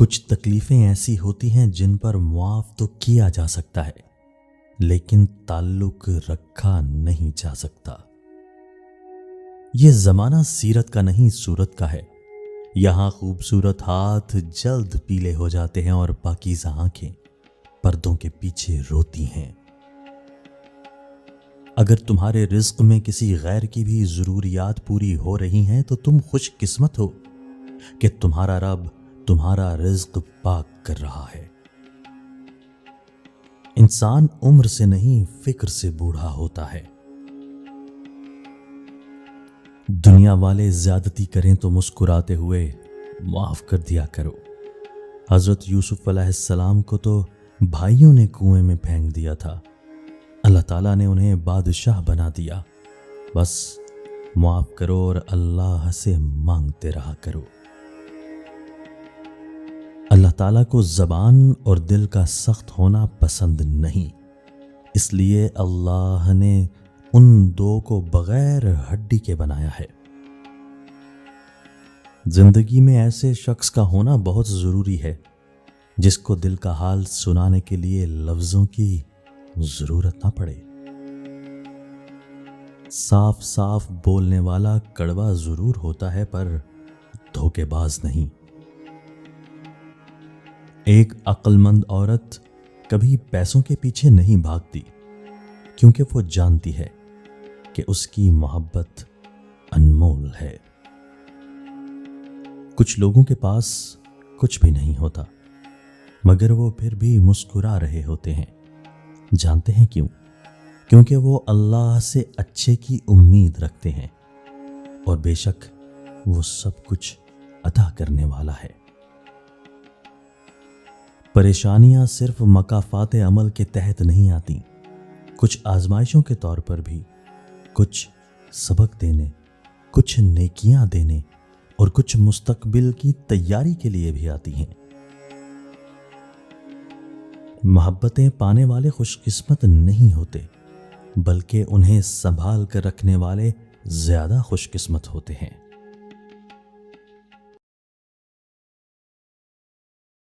کچھ تکلیفیں ایسی ہوتی ہیں جن پر معاف تو کیا جا سکتا ہے لیکن تعلق رکھا نہیں جا سکتا۔ یہ زمانہ سیرت کا نہیں صورت کا ہے۔ یہاں خوبصورت ہاتھ جلد پیلے ہو جاتے ہیں اور پاکیزہ آنکھیں پردوں کے پیچھے روتی ہیں۔ اگر تمہارے رزق میں کسی غیر کی بھی ضروریات پوری ہو رہی ہیں تو تم خوش قسمت ہو کہ تمہارا رب تمہارا رزق پاک کر رہا ہے۔ انسان عمر سے نہیں فکر سے بوڑھا ہوتا ہے۔ دنیا والے زیادتی کریں تو مسکراتے ہوئے معاف کر دیا کرو۔ حضرت یوسف علیہ السلام کو تو بھائیوں نے کنویں میں پھینک دیا تھا، اللہ تعالیٰ نے انہیں بادشاہ بنا دیا۔ بس معاف کرو اور اللہ سے مانگتے رہا کرو۔ اللہ تعالیٰ کو زبان اور دل کا سخت ہونا پسند نہیں، اس لیے اللہ نے ان دو کو بغیر ہڈی کے بنایا ہے۔ زندگی میں ایسے شخص کا ہونا بہت ضروری ہے جس کو دل کا حال سنانے کے لیے لفظوں کی ضرورت نہ پڑے۔ صاف صاف بولنے والا کڑوا ضرور ہوتا ہے پر دھوکے باز نہیں۔ ایک عقل مند عورت کبھی پیسوں کے پیچھے نہیں بھاگتی کیونکہ وہ جانتی ہے کہ اس کی محبت انمول ہے۔ کچھ لوگوں کے پاس کچھ بھی نہیں ہوتا مگر وہ پھر بھی مسکرا رہے ہوتے ہیں۔ جانتے ہیں کیوں؟ کیونکہ وہ اللہ سے اچھے کی امید رکھتے ہیں اور بے شک وہ سب کچھ عطا کرنے والا ہے۔ پریشانیاں صرف مکافات عمل کے تحت نہیں آتی، کچھ آزمائشوں کے طور پر بھی، کچھ سبق دینے، کچھ نیکیاں دینے اور کچھ مستقبل کی تیاری کے لیے بھی آتی ہیں۔ محبتیں پانے والے خوش قسمت نہیں ہوتے بلکہ انہیں سنبھال کر رکھنے والے زیادہ خوش قسمت ہوتے ہیں۔